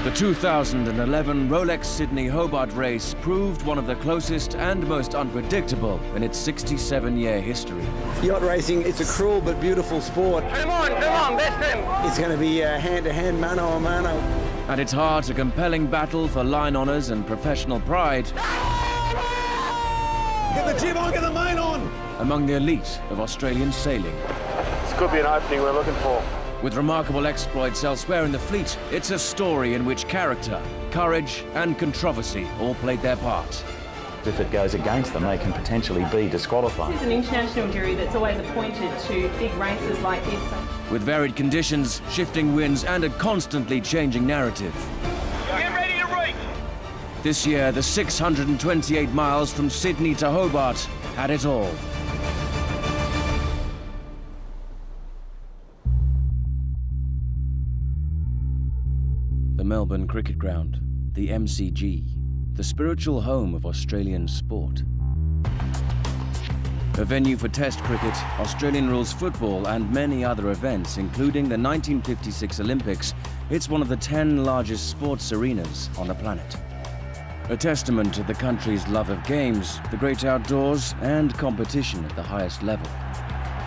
The 2011 Rolex Sydney Hobart race proved one of the closest and most unpredictable in its 67-year history. Yacht racing, it's a cruel but beautiful sport. Come on, best him! It's going to be hand-to-hand, mano a mano. At its heart, a compelling battle for line honours and professional pride. Get the jib on, get the main on! Among the elite of Australian sailing. This could be an opening we're looking for. With remarkable exploits elsewhere in the fleet, it's a story in which character, courage and controversy all played their part. If it goes against them, they can potentially be disqualified. It's an international jury that's always appointed to big races like this. With varied conditions, shifting winds and a constantly changing narrative. Get ready to rake! This year, the 628 miles from Sydney to Hobart had it all. The Melbourne Cricket Ground, the MCG, the spiritual home of Australian sport. A venue for Test cricket, Australian rules football and many other events, including the 1956 Olympics, it's one of the 10 largest sports arenas on the planet. A testament to the country's love of games, the great outdoors and competition at the highest level.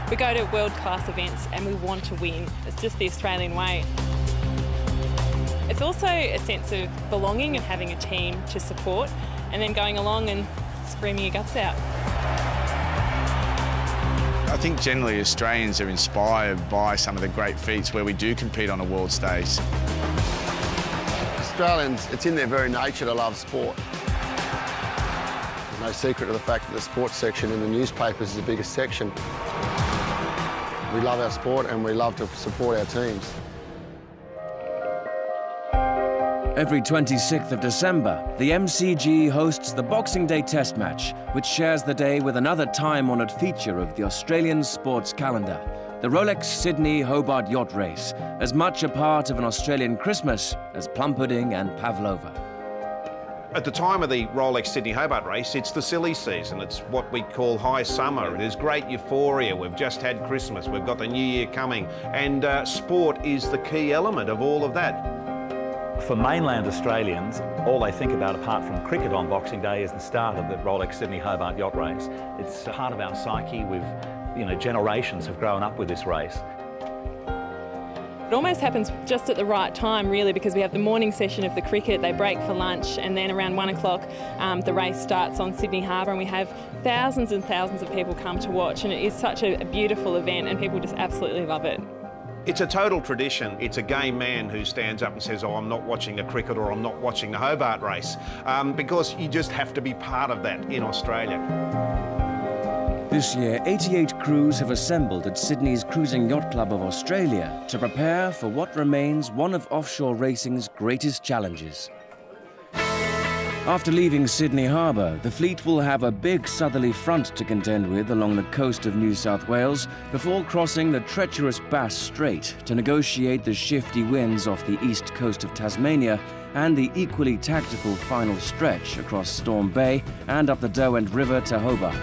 We go to world-class events and we want to win. It's just the Australian way. It's also a sense of belonging and having a team to support and then going along and screaming your guts out. I think generally Australians are inspired by some of the great feats where we do compete on a world stage. Australians, it's in their very nature to love sport. There's no secret to the fact that the sports section in the newspapers is the biggest section. We love our sport and we love to support our teams. Every 26th of December, the MCG hosts the Boxing Day Test match, which shares the day with another time-honoured feature of the Australian sports calendar, the Rolex Sydney Hobart Yacht Race, as much a part of an Australian Christmas as plum pudding and pavlova. At the time of the Rolex Sydney Hobart race, it's the silly season. It's what we call high summer. There's great euphoria. We've just had Christmas. We've got the new year coming. And sport is the key element of all of that. For mainland Australians, all they think about apart from cricket on Boxing Day is the start of the Rolex Sydney Hobart Yacht Race. It's part of our psyche. Generations have grown up with this race. It almost happens just at the right time, really, because we have the morning session of the cricket, they break for lunch, and then around 1 o'clock the race starts on Sydney Harbour, and we have thousands and thousands of people come to watch, and it is such a beautiful event, and people just absolutely love it. It's a total tradition. It's a gay man who stands up and says, oh, I'm not watching the cricket or I'm not watching the Hobart race, because you just have to be part of that in Australia. This year, 88 crews have assembled at Sydney's Cruising Yacht Club of Australia to prepare for what remains one of offshore racing's greatest challenges. After leaving Sydney Harbour, the fleet will have a big southerly front to contend with along the coast of New South Wales before crossing the treacherous Bass Strait to negotiate the shifty winds off the east coast of Tasmania and the equally tactical final stretch across Storm Bay and up the Derwent River to Hobart.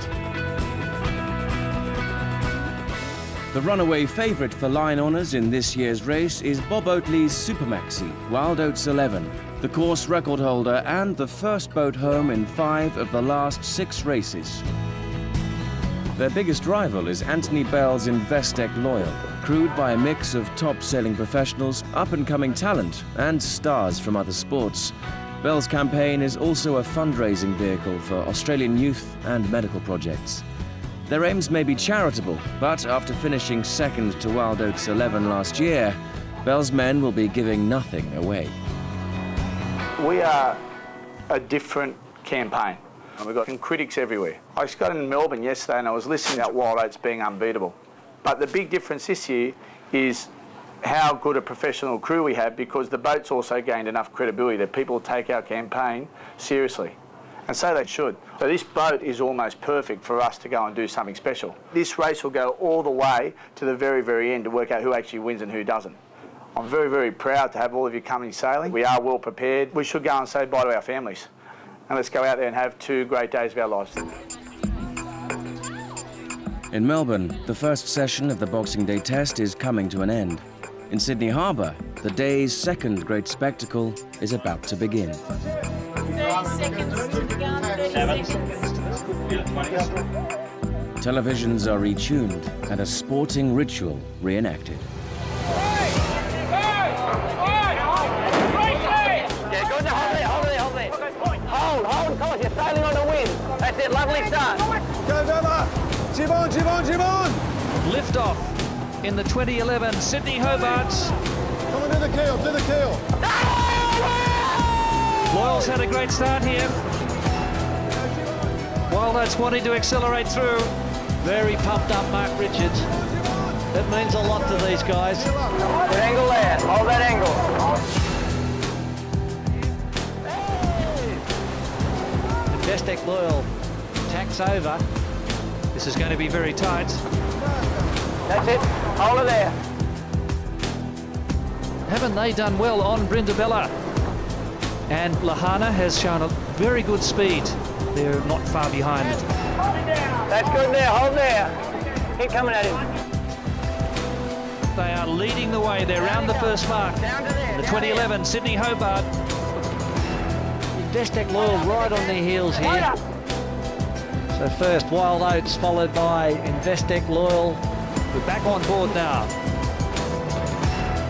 The runaway favourite for line honours in this year's race is Bob Oatley's Supermaxi, Wild Oats 11, the course record holder and the first boat home in 5 of the last 6 races. Their biggest rival is Anthony Bell's Investec Loyal, crewed by a mix of top sailing professionals, up-and-coming talent and stars from other sports. Bell's campaign is also a fundraising vehicle for Australian youth and medical projects. Their aims may be charitable, but after finishing second to Wild Oats 11 last year, Bell's men will be giving nothing away. We are a different campaign. And we've got critics everywhere. I just got in Melbourne yesterday and I was listening about Wild Oats being unbeatable. But the big difference this year is how good a professional crew we have, because the boat's also gained enough credibility that people take our campaign seriously. And so they should. So this boat is almost perfect for us to go and do something special. This race will go all the way to the very, very end to work out who actually wins and who doesn't. I'm very, very proud to have all of you coming sailing. We are well prepared. We should go and say bye to our families. And let's go out there and have 2 great days of our lives. In Melbourne, the first session of the Boxing Day test is coming to an end. In Sydney Harbor, the day's second great spectacle is about to begin. 30 seconds to go on, 30 seconds. Televisions are retuned and a sporting ritual reenacted. Yeah, go to hold there. Hold, come on, you're sailing on the wind. That's it, lovely start. Go, Bella! Jib on! Lift off in the 2011 Sydney Hobart. Come on, to the keel. Loyal's had a great start here. Wild Oats wanting to accelerate through. Very pumped up, Mark Richards. That means a lot to these guys. Good angle there, hold that angle. Investec Loyal tacks over. This is going to be very tight. That's it, hold it there. Haven't they done well on Brindabella? And Lahana has shown a very good speed. They're not far behind. That's good there, hold there. Keep coming at him. They are leading the way. They're round the first mark. In the 2011 Sydney Hobart. Investec Loyal right on their heels here. So first Wild Oats, followed by Investec Loyal. We're back on board now.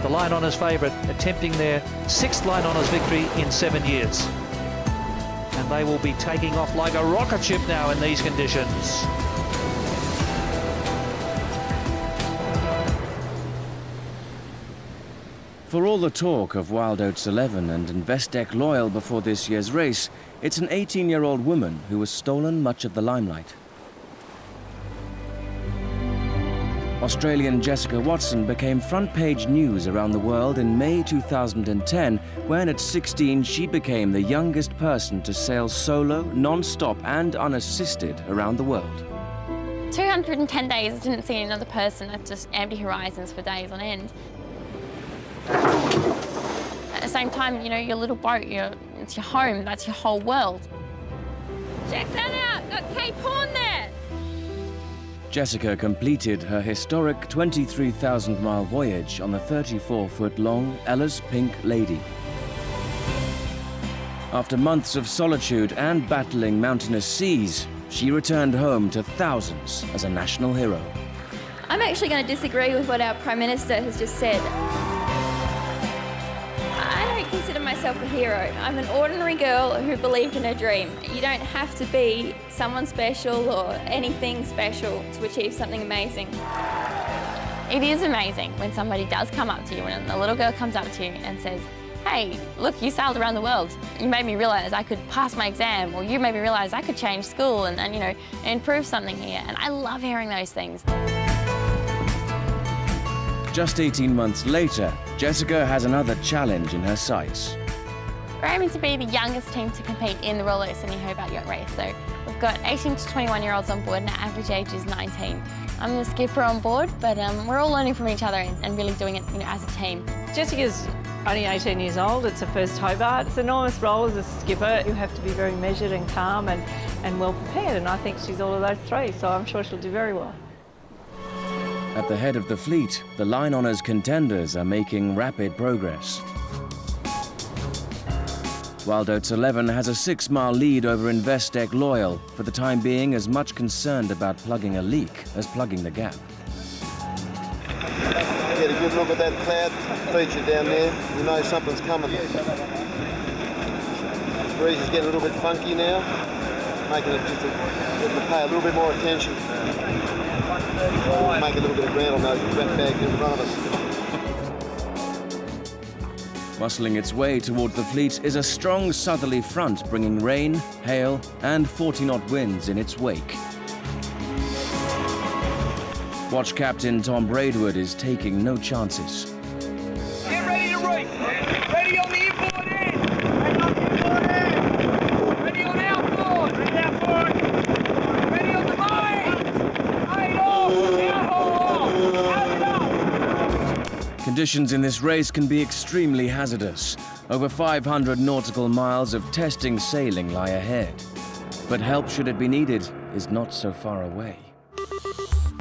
The Line Honours favourite, attempting their 6th Line Honours victory in 7 years. And they will be taking off like a rocket ship now in these conditions. For all the talk of Wild Oats 11 and Investec Loyal before this year's race, it's an 18-year-old woman who has stolen much of the limelight. Australian Jessica Watson became front-page news around the world in May 2010, when at 16 she became the youngest person to sail solo, non-stop and unassisted around the world. 210 days, I didn't see another person. It's just empty horizons for days on end. At the same time, you know, your little boat, it's your home, that's your whole world. Check that out, got Cape Horn there. Jessica completed her historic 23,000-mile voyage on the 34-foot-long Ellis Pink Lady. After months of solitude and battling mountainous seas, she returned home to thousands as a national hero. I'm actually going to disagree with what our Prime Minister has just said. I don't consider myself a hero. I'm an ordinary girl who believed in her dream. You don't have to be someone special or anything special to achieve something amazing. It is amazing when somebody does come up to you, when a little girl comes up to you and says, hey, look, you sailed around the world. You made me realise I could pass my exam, or you made me realise I could change school and you know, improve something here. And I love hearing those things. Just 18 months later, Jessica has another challenge in her sights. We're aiming to be the youngest team to compete in the Rolex Sydney Hobart Yacht Race. So we've got 18 to 21-year-olds on board and our average age is 19. I'm the skipper on board, but we're all learning from each other and really doing it, you know, as a team. Jessica's only 18 years old. It's her first Hobart. It's an enormous role as a skipper. You have to be very measured and calm and well prepared, and I think she's all of those three, so I'm sure she'll do very well. At the head of the fleet, the Line Honours contenders are making rapid progress. Wild Oats 11 has a 6-mile lead over Investec Loyal, for the time being as much concerned about plugging a leak as plugging the gap. Get a good look at that cloud feature down there. You know something's coming. The breeze is getting a little bit funky now, making it just getting to pay a little bit more attention. We'll make a little bit of ground on those bags in front of us. Muscling its way toward the fleet is a strong southerly front bringing rain, hail and 40-knot winds in its wake. Watch Captain Tom Braidwood is taking no chances. Get ready to race. Ready on the inboard end. Ready on the inboard end. Ready on outboard. Ready outboard. Ready on the main. Main off. Out off. Out it up. Conditions in this race can be extremely hazardous. Over 500 nautical miles of testing sailing lie ahead. But help, should it be needed, is not so far away.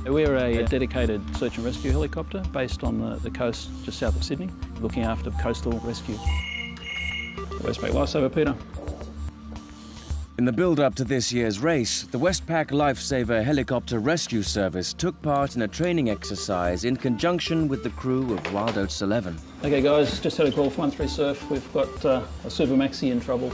We're a dedicated search and rescue helicopter based on the coast just south of Sydney, looking after coastal rescue. Westpac Lifesaver, Peter. In the build-up to this year's race, the Westpac Lifesaver Helicopter Rescue Service took part in a training exercise in conjunction with the crew of Wild Oats 11. Okay guys, just had a call from 13 Surf. We've got a Super Maxi in trouble.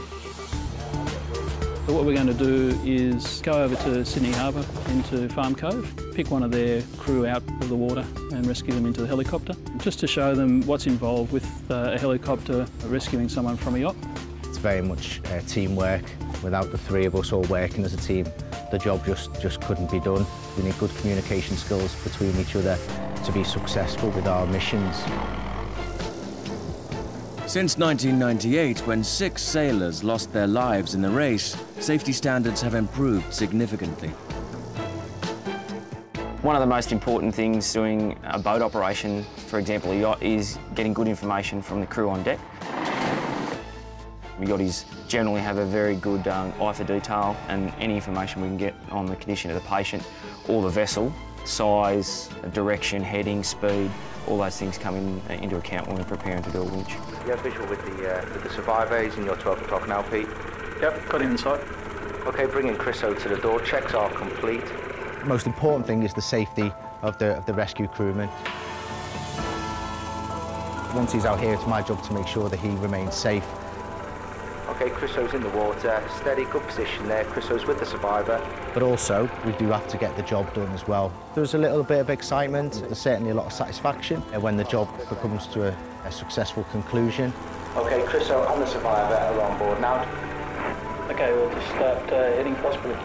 So what we're going to do is go over to Sydney Harbour into Farm Cove, pick one of their crew out of the water and rescue them into the helicopter, just to show them what's involved with a helicopter rescuing someone from a yacht. It's very much teamwork. Without the three of us all working as a team, the job just couldn't be done. We need good communication skills between each other to be successful with our missions. Since 1998, when 6 sailors lost their lives in the race, safety standards have improved significantly. One of the most important things doing a boat operation, for example a yacht, is getting good information from the crew on deck. Yachties generally have a very good eye for detail, and any information we can get on the condition of the patient or the vessel, size, direction, heading, speed, all those things come into account when we're preparing to do a winch. You have visual with the survivor. He's in your 12 o'clock now, Pete. Yep, got him inside. Okay, bringing Chris out to the door. Checks are complete. The most important thing is the safety of the rescue crewman. Once he's out here, it's my job to make sure that he remains safe. Okay, Crisso's in the water, steady, good position there. Crisso's with the survivor. But also, we do have to get the job done as well. There's a little bit of excitement, there's certainly a lot of satisfaction when the job comes to a successful conclusion. Okay, Crisso and the survivor are on board now. Okay, we'll just start heading for hospital.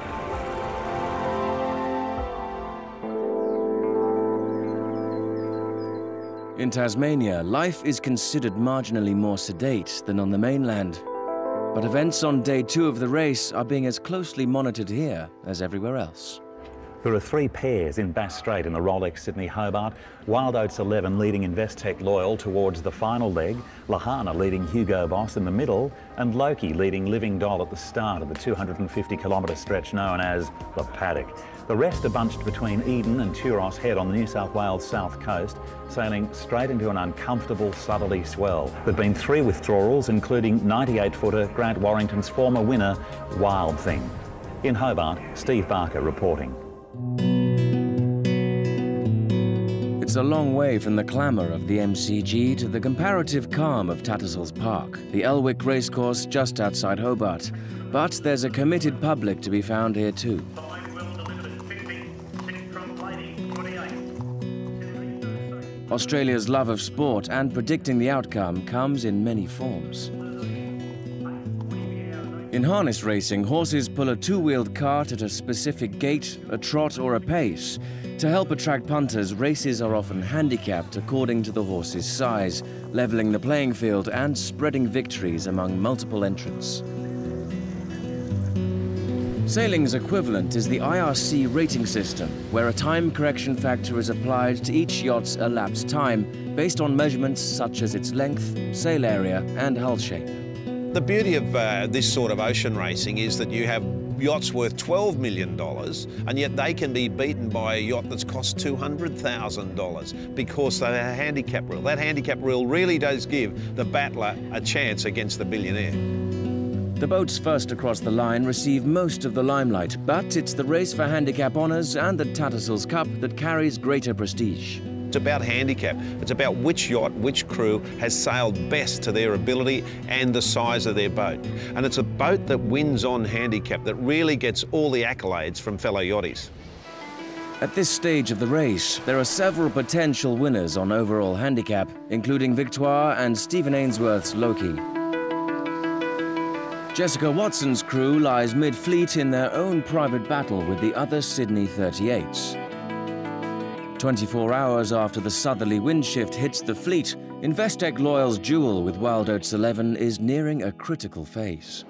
In Tasmania, life is considered marginally more sedate than on the mainland. But events on day 2 of the race are being as closely monitored here as everywhere else. There are 3 pairs in Bass Strait in the Rolex Sydney Hobart. Wild Oats 11 leading Investec Loyal towards the final leg, Lahana leading Hugo Boss in the middle, and Loki leading Living Doll at the start of the 250-kilometre stretch known as the Paddock. The rest are bunched between Eden and Turos Head on the New South Wales south coast, sailing straight into an uncomfortable southerly swell. There have been 3 withdrawals, including 98-footer Grant Warrington's former winner, Wild Thing. In Hobart, Steve Barker reporting. It's a long way from the clamour of the MCG to the comparative calm of Tattersalls Park, the Elwick racecourse just outside Hobart. But there's a committed public to be found here too. Australia's love of sport and predicting the outcome comes in many forms. In harness racing, horses pull a 2-wheeled cart at a specific gait, a trot or a pace. To help attract punters, races are often handicapped according to the horse's size, levelling the playing field and spreading victories among multiple entrants. Sailing's equivalent is the IRC rating system, where a time correction factor is applied to each yacht's elapsed time based on measurements such as its length, sail area and hull shape. The beauty of this sort of ocean racing is that you have yachts worth $12 million and yet they can be beaten by a yacht that's cost $200,000 because they have a handicap rule. That handicap rule really does give the battler a chance against the billionaire. The boats first across the line receive most of the limelight, but it's the race for handicap honours and the Tattersalls Cup that carries greater prestige. It's about handicap. It's about which yacht, which crew has sailed best to their ability and the size of their boat. And it's a boat that wins on handicap that really gets all the accolades from fellow yachties. At this stage of the race, there are several potential winners on overall handicap, including Victoire and Stephen Ainsworth's Loki. Jessica Watson's crew lies mid-fleet in their own private battle with the other Sydney 38s. 24 hours after the southerly wind shift hits the fleet, Investec Loyal's duel with Wild Oats 11 is nearing a critical phase.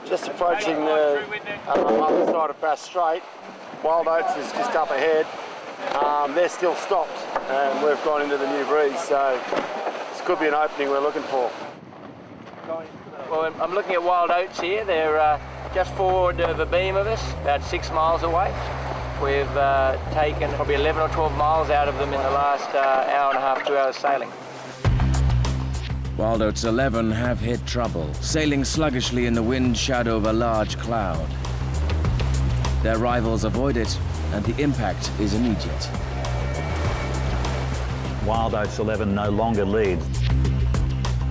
Just approaching the other side of Bass Strait. Wild Oats is just up ahead. They're still stopped and we've gone into the new breeze, so this could be an opening we're looking for. Well, I'm looking at Wild Oats here. They're just forward of a beam of us, about 6 miles away. We've taken probably 11 or 12 miles out of them in the last hour and a half, 2 hours sailing. Wild Oats 11 have hit trouble, sailing sluggishly in the wind shadow of a large cloud. Their rivals avoid it, and the impact is immediate. Wild Oats 11 no longer leads.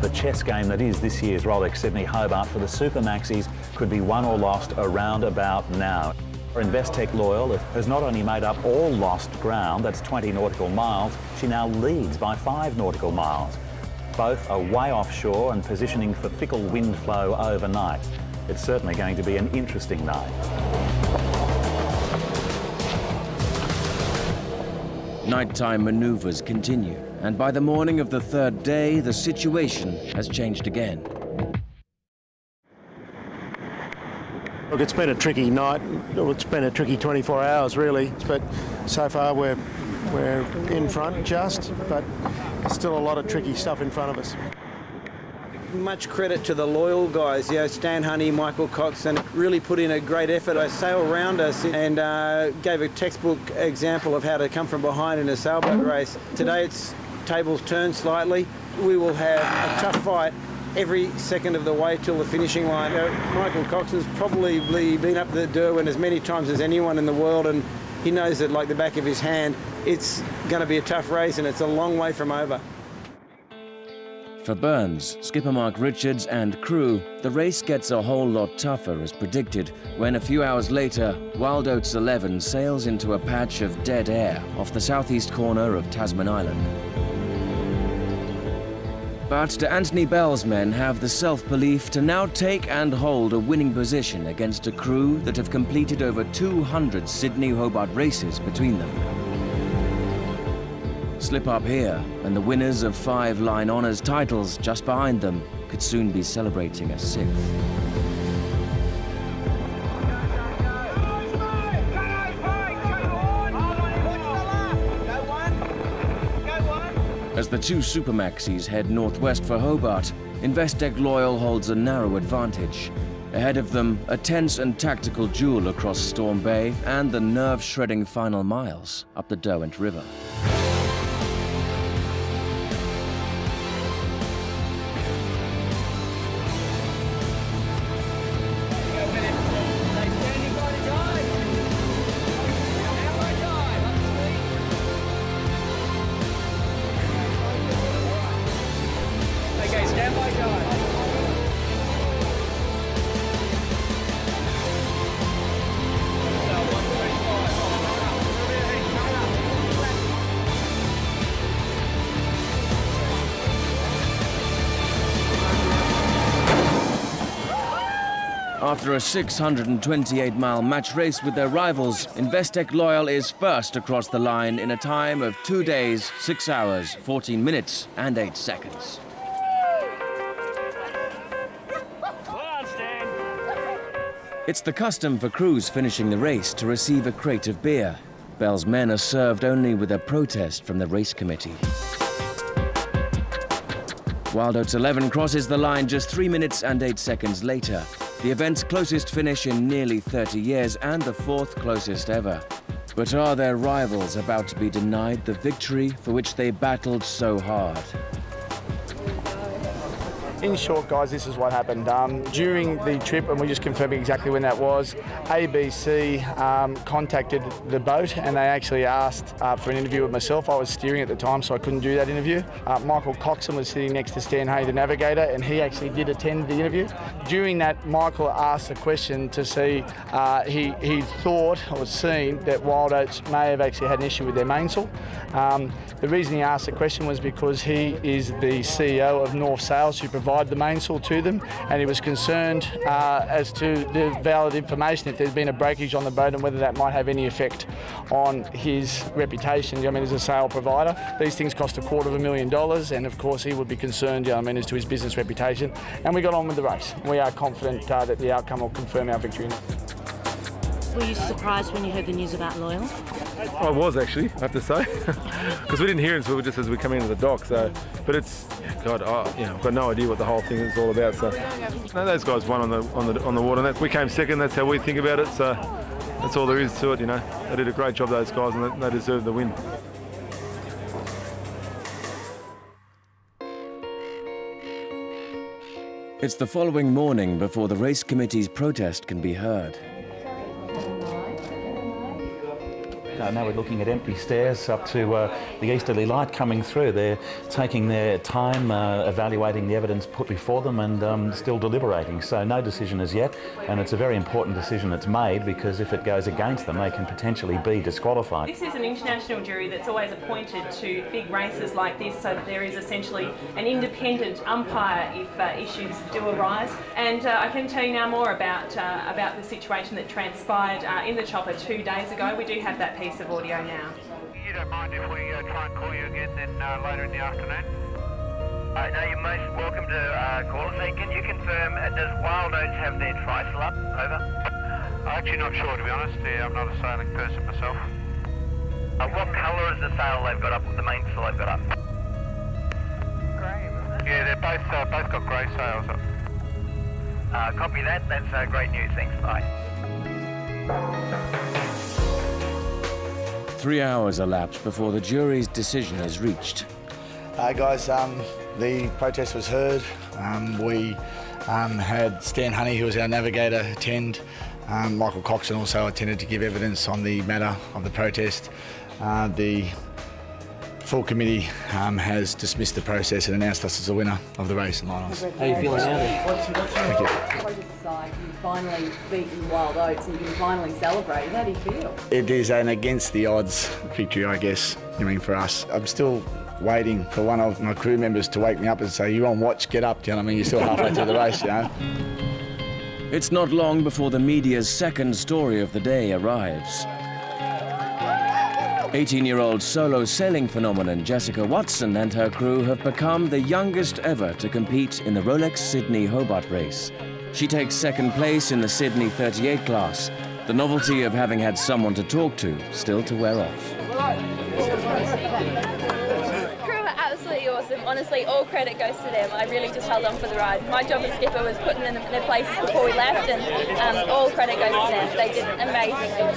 The chess game that is this year's Rolex Sydney Hobart for the Super Maxis could be won or lost around about now. Investec Loyal has not only made up all lost ground, that's 20 nautical miles, she now leads by 5 nautical miles. Both are way offshore and positioning for fickle wind flow overnight. It's certainly going to be an interesting night. Nighttime maneuvers continue, and by the morning of the third day, the situation has changed again. Look, it's been a tricky night. It's been a tricky 24 hours, really. But so far, we're in front just, but there's still a lot of tricky stuff in front of us. Much credit to the Loyal guys, Stan Honey, Michael Coxon, really put in a great effort. They sailed around us and gave a textbook example of how to come from behind in a sailboat race. Today it's tables turned slightly. We will have a tough fight every second of the way till the finishing line. Michael Coxon's probably been up the Derwent as many times as anyone in the world, and he knows it like the back of his hand. It's going to be a tough race and it's a long way from over. For Burns, skipper Mark Richards and crew, the race gets a whole lot tougher as predicted when a few hours later, Wild Oats 11 sails into a patch of dead air off the southeast corner of Tasman Island. But De Anthony Bell's men have the self-belief to now take and hold a winning position against a crew that have completed over 200 Sydney-Hobart races between them. Slip up here, and the winners of 5 Line Honours titles just behind them could soon be celebrating a 6th. As the 2 Super Maxis head northwest for Hobart, Investec Loyal holds a narrow advantage. Ahead of them, a tense and tactical duel across Storm Bay and the nerve-shredding final miles up the Derwent River. After a 628-mile match race with their rivals, Investec Loyal is first across the line in a time of 2 days, 6 hours, 14 minutes and 8 seconds. It's the custom for crews finishing the race to receive a crate of beer. Bell's men are served only with a protest from the race committee. Wild Oats 11 crosses the line just 3 minutes and 8 seconds later. The event's closest finish in nearly 30 years and the 4th closest ever. But are their rivals about to be denied the victory for which they battled so hard? In short, guys, this is what happened. During the trip, and we're just confirming exactly when that was, ABC contacted the boat and they actually asked for an interview with myself. I was steering at the time, so I couldn't do that interview. Michael Coxon was sitting next to Stan Hay, the navigator, and he actually did attend the interview. During that, Michael asked a question to see, he thought or seen that Wild Oats may have actually had an issue with their mainsail. The reason he asked the question was because he is the CEO of North Sails, who provide the mainsail to them, and he was concerned as to the valid information, if there's been a breakage on the boat and whether that might have any effect on his reputation, I mean, as a sail provider. These things cost $250,000, and of course he would be concerned, I mean, as to his business reputation. And we got on with the race. We are confident that the outcome will confirm our victory. Were you surprised when you heard the news about Loyal? I was actually, I have to say, because we didn't hear it until just as we come into the dock. So, but it's, God, I've got no idea what the whole thing is all about. So, no, those guys won on the water. We came second. That's how we think about it. So, that's all there is to it. You know, they did a great job, those guys, and they deserve the win. It's the following morning before the race committee's protest can be heard. Now we're looking at empty stairs up to the easterly light coming through. They're taking their time, evaluating the evidence put before them, and still deliberating. So no decision as yet, and it's a very important decision that's made, because if it goes against them, they can potentially be disqualified. This is an international jury that's always appointed to big races like this, so that there is essentially an independent umpire if issues do arise. And I can tell you now more about the situation that transpired in the chopper 2 days ago. We do have that piece of audio now. You don't mind if we try and call you again then later in the afternoon? No, you're most welcome to call us. Hey, can you confirm, does Wild Oats have their trysail up? Over. I'm actually not sure, to be honest. Yeah, I'm not a sailing person myself. What colour is the sail they've got up, the main sail they've got up? Grey, isn't it? Yeah, they're both got grey sails up. Copy that. That's great news. Thanks. Bye. 3 hours elapsed before the jury's decision is reached. Guys, the protest was heard. We had Stan Honey, who was our navigator, attend. Michael Coxon also attended to give evidence on the matter of the protest. The full committee has dismissed the process and announced us as the winner of the race in Linos. How are you feeling now? Thank you. You've finally beaten Wild Oats and you can finally celebrate. How do you feel? It is an against the odds victory, I guess, for us. I'm still waiting for one of my crew members to wake me up and say, "You're on watch, get up," You're still halfway through the race, It's not long before the media's second story of the day arrives. 18-year-old solo sailing phenomenon Jessica Watson and her crew have become the youngest ever to compete in the Rolex Sydney Hobart race. She takes second place in the Sydney 38 class, the novelty of having had someone to talk to still to wear off. Crew are absolutely awesome. Honestly, all credit goes to them. I really just held on for the ride. My job as skipper was putting them in their places before we left, and all credit goes to them. They did amazingly.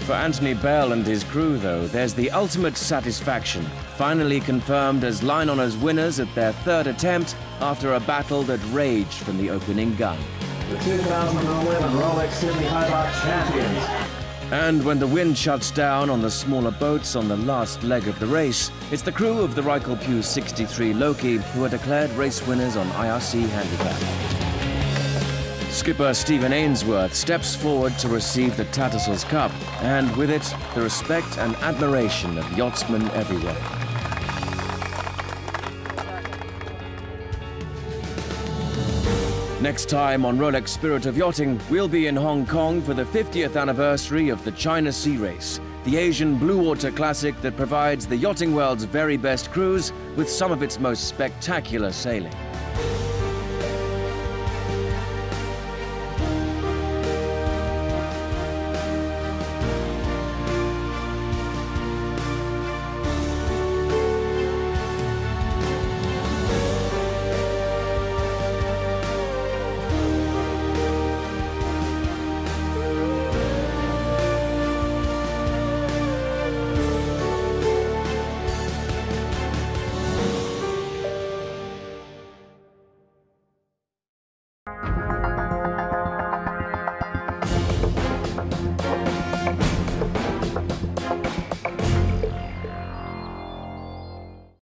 For Anthony Bell and his crew, though, there's the ultimate satisfaction, finally confirmed as line honours winners at their third attempt after a battle that raged from the opening gun. The 2011 Rolex Sydney Hobart champions. And when the wind shuts down on the smaller boats on the last leg of the race, it's the crew of the Rykel Pew 63 Loki who are declared race winners on IRC Handicap. Skipper Stephen Ainsworth steps forward to receive the Tattersalls Cup, and with it, the respect and admiration of yachtsmen everywhere. Next time on Rolex Spirit of Yachting, we'll be in Hong Kong for the 50th anniversary of the China Sea Race, the Asian Blue Water Classic that provides the yachting world's very best cruise with some of its most spectacular sailing.